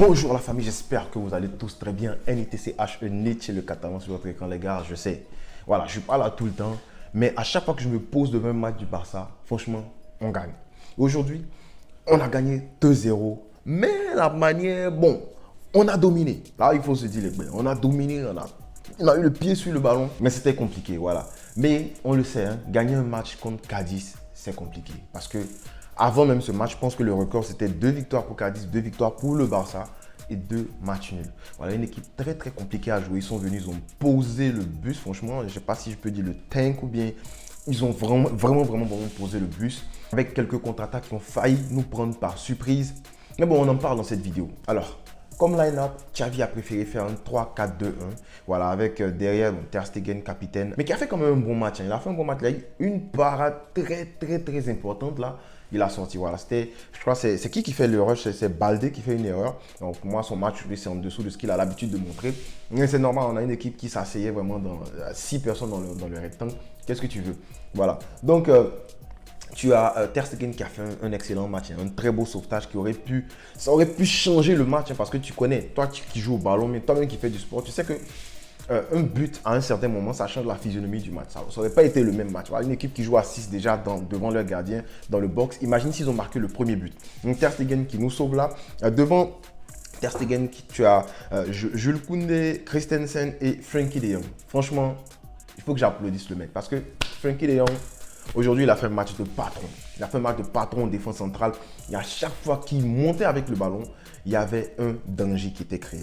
Bonjour la famille, j'espère que vous allez tous très bien. NITCH, Nietzsche, le catalan sur votre écran les gars, je sais. Voilà, je suis pas là tout le temps, mais à chaque fois que je me pose devant un match du Barça, franchement, on gagne. Aujourd'hui, on a gagné 2-0, mais la manière, bon, on a dominé. Là, il faut se dire les gars, on a dominé, on a eu le pied sur le ballon, mais c'était compliqué, voilà. Mais on le sait, hein, gagner un match contre Cadiz, c'est compliqué. Parce que avant même ce match, je pense que le record, c'était 2 victoires pour Cadiz, 2 victoires pour le Barça et 2 matchs nuls. Voilà, une équipe très très compliquée à jouer. Ils sont venus, ils ont posé le bus. Franchement, je ne sais pas si je peux dire le tank ou bien ils ont vraiment posé le bus avec quelques contre-attaques qui ont failli nous prendre par surprise. Mais bon, on en parle dans cette vidéo. Alors, comme line-up, Xavi a préféré faire un 3-4-2-1. Voilà, avec derrière Ter Stegen, capitaine. Mais qui a fait quand même un bon match. Hein. Il a fait un bon match. Il a eu une parade très importante là. Il a sorti. Voilà, c'était, je crois, c'est qui fait le rush? C'est Balde qui fait une erreur. Donc pour moi, son match, c'est en dessous de ce qu'il a l'habitude de montrer. Mais c'est normal, on a une équipe qui s'asseyait vraiment dans 6 personnes dans le rectangle. Qu'est-ce que tu veux? Voilà. Donc, tu as Ter Stegen qui a fait un excellent match, un très beau sauvetage qui aurait pu, ça aurait pu changer le match parce que tu connais, toi qui joues au ballon, mais toi-même qui fais du sport, tu sais que un but à un certain moment, ça change la physionomie du match. Ça n'aurait pas été le même match. Voilà, une équipe qui joue à 6 déjà devant leur gardien dans le box. Imagine s'ils ont marqué le premier but. Donc Ter Stegen qui nous sauve là. Devant Ter Stegen, tu as Jules Koundé, Christensen et Frenkie de Jong. Franchement, il faut que j'applaudisse le mec parce que Frenkie de Jong, aujourd'hui, il a fait un match de patron. Il a fait un match de patron en défense centrale. Et à chaque fois qu'il montait avec le ballon, il y avait un danger qui était créé.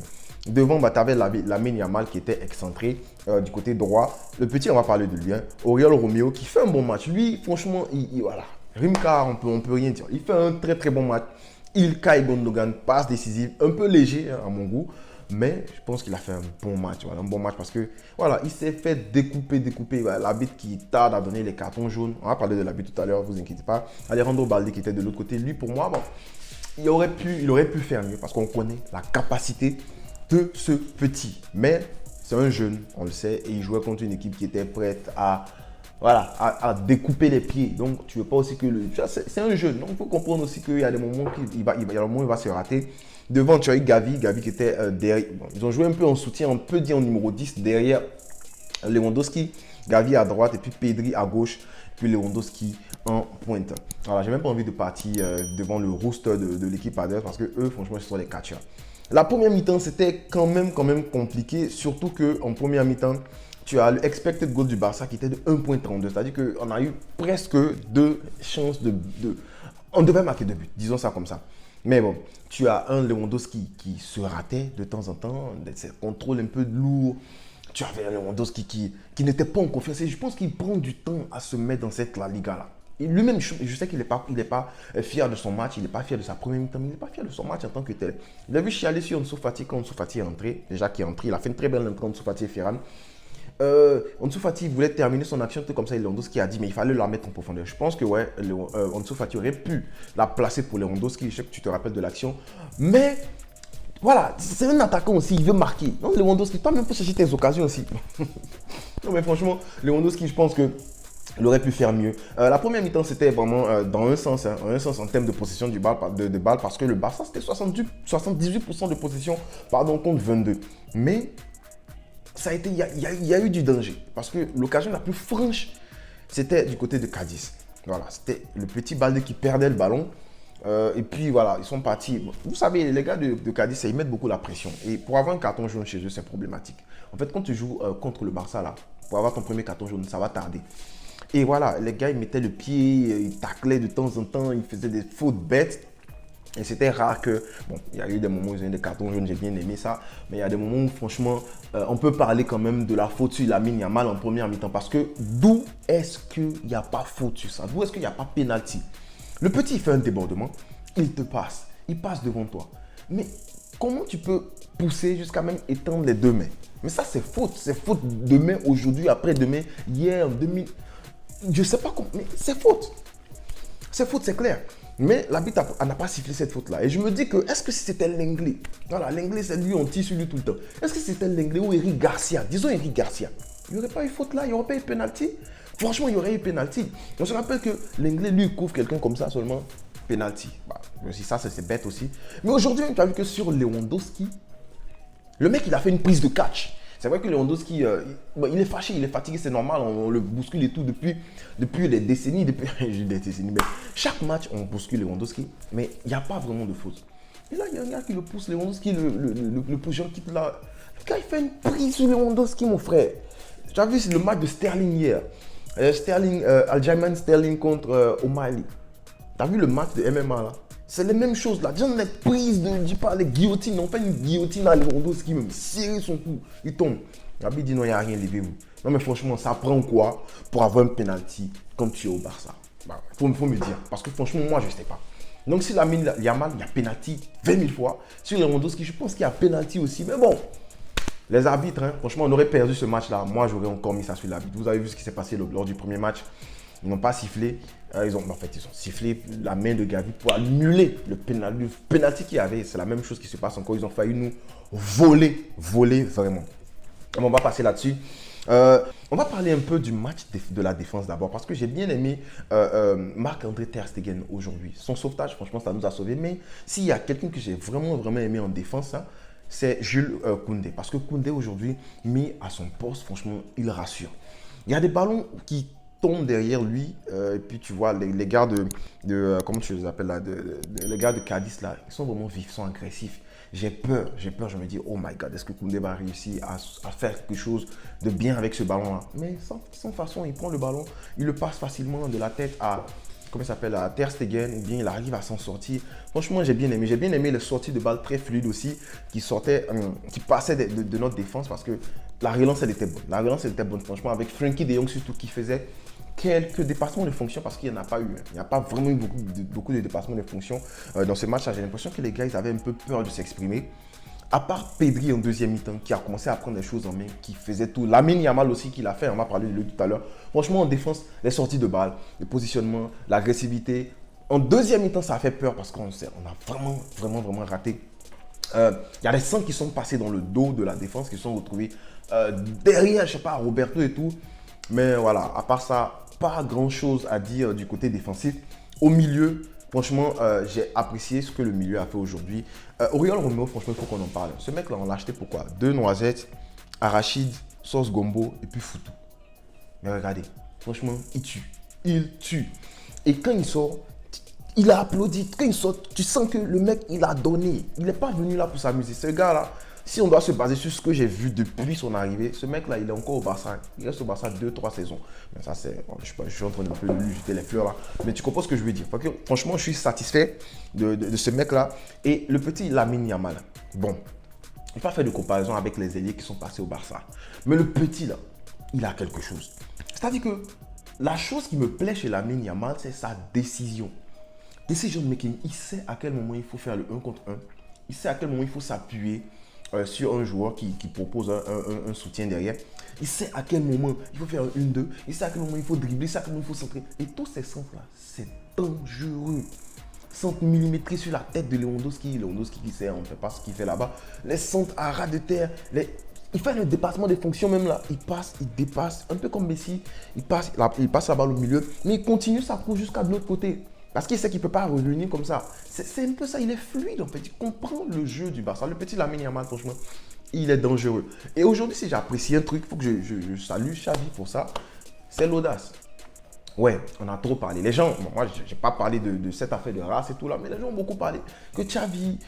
Devant, tu avais Lamine Yamal qui était excentré du côté droit. Le petit, on va parler de lui. Hein. Oriol Romeo qui fait un bon match. Lui, franchement, voilà. Rimka, on peut rien dire. Il fait un très bon match. Ilkay Gundogan, passe décisive, un peu léger hein, à mon goût. Mais je pense qu'il a fait un bon match. Voilà, un bon match parce que voilà, il s'est fait découper. Voilà, l'arbitre qui tarde à donner les cartons jaunes. On va parler de l'arbitre tout à l'heure, vous inquiétez pas. Alejandro Balde qui était de l'autre côté. Lui, pour moi, bon, il aurait pu faire mieux parce qu'on connaît la capacité de ce petit. Mais c'est un jeune, on le sait, et il jouait contre une équipe qui était prête à découper les pieds. Donc, tu ne veux pas aussi que c'est un jeune. Donc, il faut comprendre aussi qu'il y a des moments où il va se rater. Devant, tu as eu Gavi qui était derrière. Bon, ils ont joué un peu en soutien, on peut dire en numéro 10, derrière Lewandowski. Gavi à droite et puis Pedri à gauche. Puis Lewandowski en pointe. Voilà, j'ai même pas envie de partir devant le roster de l'équipe adverse parce que eux, franchement, ce sont des catcheurs. La première mi-temps, c'était quand même compliqué, surtout qu'en première mi-temps, tu as le expected goal du Barça qui était de 1.32. C'est-à-dire qu'on a eu presque 2 chances On devait marquer 2 buts, disons ça comme ça. Mais bon, tu as un Lewandowski qui se ratait de temps en temps, des contrôles un peu lourds. Tu avais un Lewandowski qui n'était pas en confiance. Et je pense qu'il prend du temps à se mettre dans cette La Liga-là. Lui-même, je sais qu'il n'est pas fier de son match, il n'est pas fier de sa première mi-temps, mais il n'est pas fier de son match en tant que tel. Il a vu chialer sur Ansu Fati quand Ansu Fati est entré. Déjà qui est entré, il a fait une très belle entrée Ansu Fati et Ferran. Ansu Fati voulait terminer son action tout comme ça. Lewandowski a dit mais il fallait la mettre en profondeur. Je pense que ouais, Ansu Fati aurait pu la placer pour Lewandowski. Je sais que tu te rappelles de l'action. Mais voilà, c'est un attaquant aussi, il veut marquer. Donc Lewandowski, toi-même faut chercher tes occasions aussi. Non mais franchement, Lewandowski, je pense que il aurait pu faire mieux. La première mi-temps, c'était vraiment dans un sens en termes de possession de balle, parce que le Barça, c'était 78% de possession contre 22. Mais ça a été, il y a eu du danger. Parce que l'occasion la plus franche, c'était du côté de Cadiz. Voilà, c'était le petit Balde qui perdait le ballon. Et puis voilà, ils sont partis. Vous savez, les gars de Cadiz, ils mettent beaucoup la pression. Et pour avoir un carton jaune chez eux, c'est problématique. En fait, quand tu joues contre le Barça, là, pour avoir ton premier carton jaune, ça va tarder. Et voilà, les gars, ils mettaient le pied, ils taclaient de temps en temps, ils faisaient des fautes bêtes. Et c'était rare que, bon, il y a eu des moments où ils ont eu des cartons jaunes, j'ai bien aimé ça. Mais il y a des moments où, franchement, on peut parler quand même de la faute sur Lamine Yamal en première mi-temps. Parce que d'où est-ce qu'il n'y a pas faute sur ça? D'où est-ce qu'il n'y a pas pénalty? Le petit, il fait un débordement, il te passe, il passe devant toi. Mais comment tu peux pousser jusqu'à même étendre les 2 mains? Mais ça, c'est faute demain, aujourd'hui, après-demain, hier, 2000. Je ne sais pas comment, mais c'est faute. C'est faute, c'est clair. Mais l'arbitre n'a pas sifflé cette faute-là. Et je me dis que, est-ce que si c'était Lenglet, voilà, Lenglet, c'est lui, on tire sur lui tout le temps. Est-ce que c'était Lenglet ou Eric Garcia? Disons Eric Garcia. Il n'y aurait pas eu faute là, il n'y aurait pas eu penalty. Franchement, il y aurait eu penalty. On se rappelle que Lenglet, lui, couvre quelqu'un comme ça seulement. penalty. Bah, aussi ça, c'est bête aussi. Mais aujourd'hui, tu as vu que sur Lewandowski, le mec, il a fait une prise de catch. C'est vrai que Lewandowski, il est fâché, il est fatigué, c'est normal, on le bouscule et tout depuis des décennies, mais chaque match, on bouscule Lewandowski, mais il n'y a pas vraiment de faute. Et là, il y a un gars qui le pousse, Lewandowski, le pousseur qui là. Le gars, il fait une prise sur Lewandowski, mon frère. Tu as vu, c'est le match de Sterling hier. Aljamain Sterling contre O'Malley. Tu as vu le match de MMA là? C'est les mêmes choses là. Déjà, les prises de, je parle, les guillotines. On fait une guillotine à Lewandowski, même serrer son cou. Il tombe. Gabi dit non, il n'y a rien, levez-vous. Non, mais franchement, ça prend quoi pour avoir un penalty comme tu es au Barça? Bah, faut me dire. Parce que franchement, moi, je ne sais pas. Donc, si Lamine Yamal, il y a penalty 20 000 fois. Sur Lewandowski, je pense qu'il y a penalty aussi. Mais bon, les arbitres, hein, franchement, on aurait perdu ce match-là. Moi, j'aurais encore mis ça sur l'arbitre. Vous avez vu ce qui s'est passé lors du premier match. Ils n'ont pas sifflé. Ils ont sifflé la main de Gavi pour annuler le penalty qu'il y avait. C'est la même chose qui se passe encore. Ils ont failli nous voler vraiment. Donc, on va passer là-dessus. On va parler un peu du match de la défense d'abord parce que j'ai bien aimé Marc-André Ter Stegen aujourd'hui. Son sauvetage, franchement, ça nous a sauvés. Mais s'il y a quelqu'un que j'ai vraiment aimé en défense, hein, c'est Jules Koundé. Parce que Koundé aujourd'hui, mis à son poste, franchement, il rassure. Il y a des ballons qui tombent derrière lui et puis tu vois les gars comment tu les appelles là, les gars de Cadiz là, ils sont vraiment vifs, ils sont agressifs. J'ai peur, je me dis oh my god, est-ce que Koundé va réussir à faire quelque chose de bien avec ce ballon là? Mais sans façon, il prend le ballon, il le passe facilement de la tête à comment il s'appelle, à Ter Stegen, et bien il arrive à s'en sortir. Franchement, j'ai bien aimé les sorties de balles très fluides aussi qui passaient de notre défense parce que la relance elle était bonne. Franchement, avec Frenkie de Jong surtout qui faisait quelques dépassements de fonction parce qu'il n'y en a pas eu. Il n'y a pas vraiment eu beaucoup de dépassements de fonction dans ce match-là. J'ai l'impression que les gars, ils avaient un peu peur de s'exprimer. À part Pedri en deuxième mi-temps, qui a commencé à prendre des choses en main, qui faisait tout. Lamine Yamal aussi, qui l'a fait, on m'a parlé de lui tout à l'heure. Franchement, en défense, les sorties de balles, le positionnement, l'agressivité. En deuxième mi-temps, ça a fait peur parce qu'on a vraiment raté. Il y a des centres qui sont passés dans le dos de la défense, qui se sont retrouvés derrière, je sais pas, Roberto et tout. Mais voilà, à part ça, pas grand-chose à dire du côté défensif. Au milieu, franchement, j'ai apprécié ce que le milieu a fait aujourd'hui. Oriol Romeo, franchement, il faut qu'on en parle. Ce mec-là, on l'a acheté pour quoi? 2 noisettes, arachide, sauce gombo et puis foutou. Mais regardez, franchement, il tue. Et quand il sort, il a applaudi. Quand il sort, tu sens que le mec, il a donné. Il n'est pas venu là pour s'amuser. Ce gars-là, si on doit se baser sur ce que j'ai vu depuis son arrivée, ce mec-là, il est encore au Barça. Il reste au Barça 2-3 saisons. Mais ça, c'est. Je suis en train de lui jeter les fleurs là. Mais tu comprends ce que je veux dire. Parce que, franchement, je suis satisfait de ce mec-là. Et le petit Lamine Yamal, bon, il ne faut pas faire de comparaison avec les ailiers qui sont passés au Barça. Mais le petit là, il a quelque chose. C'est-à-dire que la chose qui me plaît chez Lamine Yamal, c'est sa décision. Decision making. Il sait à quel moment il faut faire le 1 contre 1. Il sait à quel moment il faut s'appuyer sur un joueur qui propose un soutien derrière. Il sait à quel moment il faut faire un 1-2. Il sait à quel moment il faut dribbler. Il sait à quel moment il faut centrer. Et tous ces centres-là, c'est dangereux. Centre millimétré sur la tête de Lewandowski. Lewandowski qui sait, on ne fait pas ce qu'il fait là-bas. Les centres à ras de terre. Il fait le dépassement des fonctions même là. Il passe, il dépasse. Un peu comme Messi. Il passe la balle au milieu. Mais il continue sa course jusqu'à de l'autre côté. Parce qu'il sait qu'il ne peut pas revenir comme ça. C'est un peu ça, il est fluide en fait. Il comprend le jeu du Barça. Le petit Lamine Yamal, franchement, il est dangereux. Et aujourd'hui, si j'apprécie un truc, il faut que je salue Xavi pour ça, c'est l'audace. Ouais, on a trop parlé. Les gens, bon, moi, je n'ai pas parlé de cette affaire de race et tout là, mais les gens ont beaucoup parlé. Que Xavi,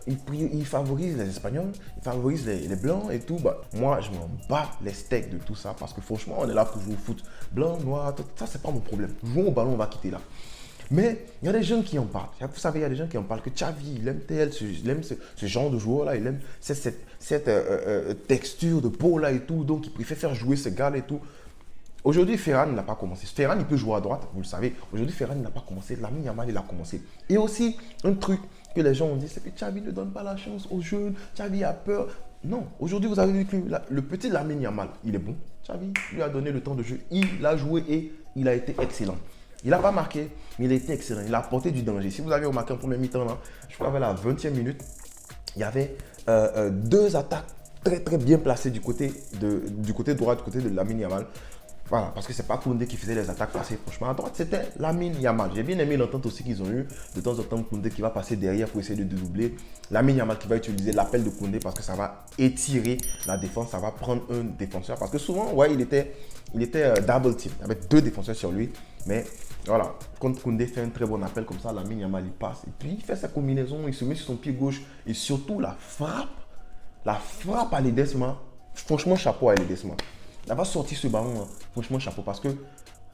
il favorise les Espagnols, il favorise les Blancs et tout. Bah, moi, je m'en bats les steaks de tout ça parce que franchement, on est là pour jouer au foot. Blanc, noir, tout, ça, c'est pas mon problème. Jouons au ballon, on va quitter là. Mais il y a des gens qui en parlent. Vous savez, il y a des gens qui en parlent que Xavi, il aime ce genre de joueur-là, il aime cette texture de peau-là et tout, donc il préfère faire jouer ce gars-là et tout. Aujourd'hui, Ferran n'a pas commencé. Ferran, il peut jouer à droite, vous le savez. Aujourd'hui, Ferran n'a pas commencé. Lamine Yamal, il a commencé. Et aussi, un truc que les gens ont dit, c'est que Xavi ne donne pas la chance aux jeunes. Xavi a peur. Non, aujourd'hui, vous avez vu que le petit Lamine Yamal, il est bon. Xavi lui a donné le temps de jeu. Il a joué et il a été excellent. Il n'a pas marqué, mais il a été excellent. Il a apporté du danger. Si vous avez remarqué en premier mi-temps, là, je crois qu'à la 20e minute, il y avait 2 attaques très bien placées du côté droit, du côté de Lamine Yamal. Voilà, parce que c'est pas Koundé qui faisait les attaques passées. Franchement, à droite, c'était Lamine Yamal. J'ai bien aimé l'entente aussi qu'ils ont eu. De temps en temps, Koundé qui va passer derrière pour essayer de dédoubler. Lamine Yamal qui va utiliser l'appel de Koundé parce que ça va étirer la défense. Ça va prendre un défenseur. Parce que souvent, ouais, il était double team. Il y avait 2 défenseurs sur lui. Mais voilà, quand Koundé fait un très bon appel comme ça, Lamine Yamal, il passe. Et puis, il fait sa combinaison. Il se met sur son pied gauche. Et surtout, la frappe à Ledesma. Franchement, chapeau à Ledesma. Elle va sortir ce ballon, hein. Franchement, chapeau. Parce que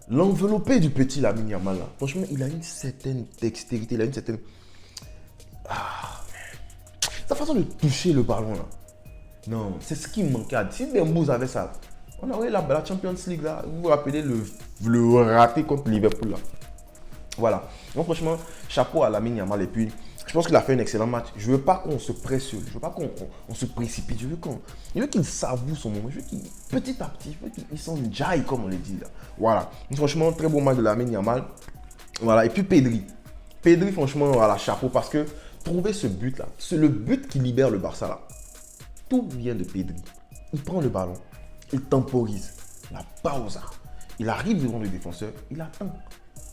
l'enveloppé du petit Lamine Yamal, là, franchement, il a une certaine dextérité, il a une certaine... sa façon de toucher le ballon, là. Non, c'est ce qui me manquait. Si Dembouz avait ça, on aurait la Champions League, là. Vous vous rappelez le raté contre Liverpool, là. Voilà. Donc, franchement, chapeau à Lamine Yamal. Et puis, je pense qu'il a fait un excellent match. Je ne veux pas qu'on se presse sur lui. Je ne veux pas qu'on se précipite. Je veux qu'il savoure son moment. Je veux qu'il, petit à petit, je veux qu'il s'enjaille, comme on le dit là. Voilà. Donc, franchement, très beau match de Lamine Yamal. Voilà. Et puis Pedri. Pedri, franchement, voilà, chapeau. Parce que trouver ce but-là, c'est le but qui libère le Barça là. Tout vient de Pedri. Il prend le ballon. Il temporise. La pausa. Il arrive devant le défenseur. Il attend.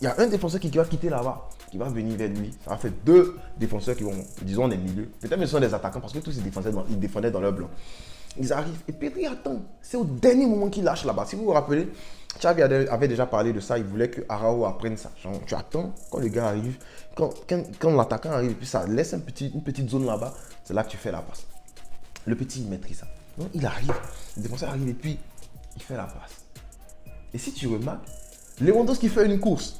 Il y a un défenseur qui va quitter là-bas, qui va venir vers lui. Ça va faire 2 défenseurs qui vont, disons, des milieux. Peut-être que ce sont des attaquants parce que tous ces défenseurs, ils défendaient dans leur blanc. Ils arrivent et Pedri attend. C'est au dernier moment qu'il lâche là-bas. Si vous vous rappelez, Xavi avait déjà parlé de ça. Il voulait que Araujo apprenne ça. Genre, tu attends quand le gars arrive, quand l'attaquant arrive, et puis ça laisse une petite zone là-bas. C'est là que tu fais la passe. Le petit, il maîtrise ça. Donc, il arrive, le défenseur arrive et puis il fait la passe. Et si tu remarques, Lewandowski fait une course.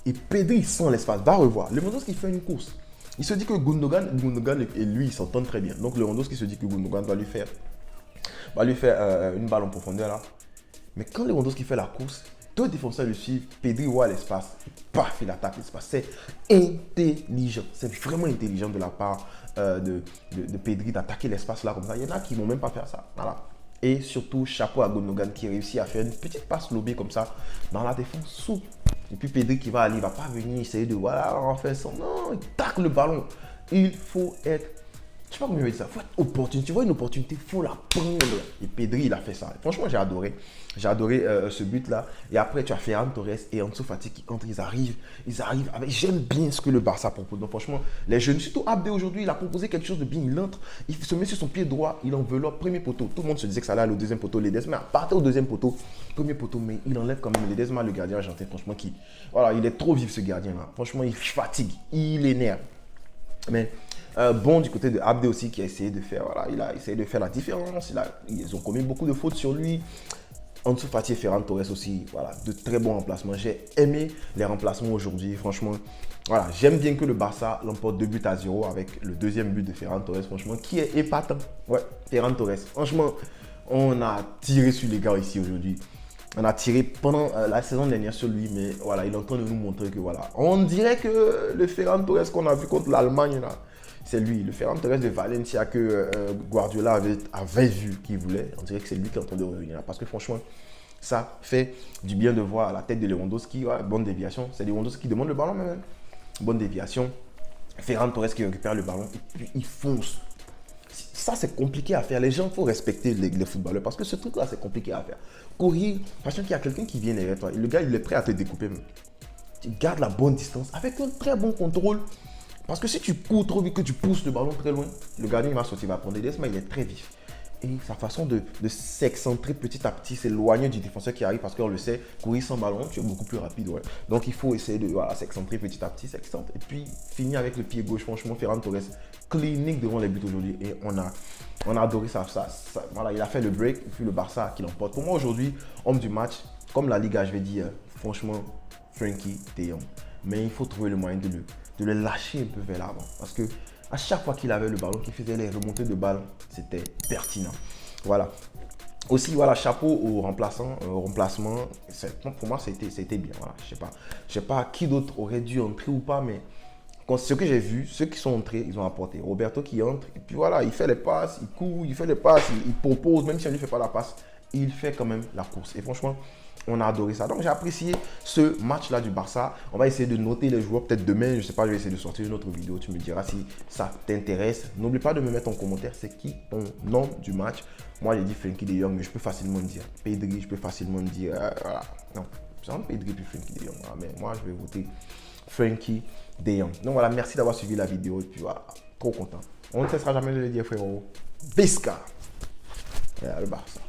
Et Pedri sent l'espace, va revoir. Lewandowski fait une course. Il se dit que Gundogan et lui, ils s'entendent très bien. Donc Lewandowski se dit que Gundogan va lui faire une balle en profondeur là. Mais quand Lewandowski fait la course, 2 défenseurs le suivent. Pedri voit l'espace. Paf, il attaque l'espace. C'est intelligent. C'est vraiment intelligent de la part de Pedri d'attaquer l'espace là comme ça. Il y en a qui ne vont même pas faire ça. Voilà. Et surtout, chapeau à Gundogan qui réussit à faire une petite passe lobée comme ça dans la défense souple. Et puis Pedri qui va aller, il ne va pas venir essayer de voilà, en faire ça. Non, il tacle le ballon. Il faut être, je sais pas comment je vais dire ça, il faut être opportuniste. Tu vois une opportunité, il faut la prendre. Et Pedri, il a fait ça. Franchement, j'ai adoré. J'ai adoré ce but-là. Et après, tu as Ferran Torres et Ansu Fati qui entrent, ils arrivent avec... J'aime bien ce que le Barça propose. Donc franchement, les jeunes, surtout Abdé aujourd'hui, il a proposé quelque chose de bien. Il entre, il se met sur son pied droit, il enveloppe, premier poteau. Tout le monde se disait que ça allait aller au deuxième poteau. Ledesma partait au deuxième poteau, premier poteau, mais il enlève quand même Ledesma, le gardien argentin. Franchement, voilà, il est trop vif ce gardien-là. Franchement, il fatigue, il énerve. Mais bon du côté de Abdé aussi qui a essayé de faire, voilà, il a essayé de faire la différence. Ils ont commis beaucoup de fautes sur lui. Ansu Fati et Ferran Torres aussi, voilà, de très bons remplacements. J'ai aimé les remplacements aujourd'hui, franchement. Voilà, j'aime bien que le Barça l'emporte 2-0 avec le deuxième but de Ferran Torres, franchement, qui est épatant. Ouais, Ferran Torres. Franchement, on a tiré sur les gars ici aujourd'hui. On a tiré pendant la saison dernière sur lui, mais voilà, il est en train de nous montrer que voilà. On dirait que le Ferran Torres qu'on a vu contre l'Allemagne, là, c'est lui, le Ferran Torres de Valencia que Guardiola avait vu qu'il voulait. On dirait que c'est lui qui est en train de revenir. Parce que franchement, ça fait du bien de voir la tête de Lewandowski. Ouais, bonne déviation. C'est Lewandowski qui demande le ballon même. Bonne déviation. Ferran Torres qui récupère le ballon et puis il fonce. Ça, c'est compliqué à faire. Les gens, il faut respecter les footballeurs parce que ce truc-là, c'est compliqué à faire. Courir, sachant qu'il y a quelqu'un qui vient derrière toi. Et le gars, il est prêt à te découper. Même. Tu gardes la bonne distance avec un très bon contrôle. Parce que si tu cours trop vite, que tu pousses le ballon très loin, le gardien il va sortir, il va prendre des desmas, il est très vif. Et sa façon de s'excentrer petit à petit, s'éloigner du défenseur qui arrive, parce qu'on le sait, courir sans ballon, tu es beaucoup plus rapide. Ouais. Donc il faut essayer de s'excentrer petit à petit, s'excentre. Et puis finir avec le pied gauche, franchement, Ferran Torres, clinique devant les buts aujourd'hui. Et on a adoré ça. Voilà, il a fait le break, et puis le Barça qui l'emporte. Pour moi aujourd'hui, homme du match, comme la Liga, je vais dire, franchement, Frenkie de Jong. Mais il faut trouver le moyen de le lâcher un peu vers l'avant. Parce que à chaque fois qu'il avait le ballon, qu'il faisait les remontées de ballon, c'était pertinent. Voilà. Aussi, voilà, chapeau au remplacement. Pour moi, c'était bien. Voilà. Je sais pas qui d'autre aurait dû entrer ou pas, mais ce que j'ai vu, ceux qui sont entrés, ils ont apporté. Roberto qui entre, et puis voilà, il fait les passes, il court, il fait les passes, il propose, même si on ne lui fait pas la passe, il fait quand même la course. Et franchement, on a adoré ça. Donc j'ai apprécié ce match-là du Barça. On va essayer de noter les joueurs. Peut-être demain, je ne sais pas, je vais essayer de sortir une autre vidéo. Tu me diras si ça t'intéresse. N'oublie pas de me mettre en commentaire c'est qui ton nom du match. Moi, j'ai dit Frenkie de Jong, mais je peux facilement dire Pedri, je peux facilement dire... voilà. Non, c'est entre Pedri puis Frenkie de Jong. Voilà. Mais moi, je vais voter Frenkie de Jong. Donc voilà, merci d'avoir suivi la vidéo. Et puis voilà, trop content. On ne cessera jamais de le dire, frérot. Bisca. Le Barça.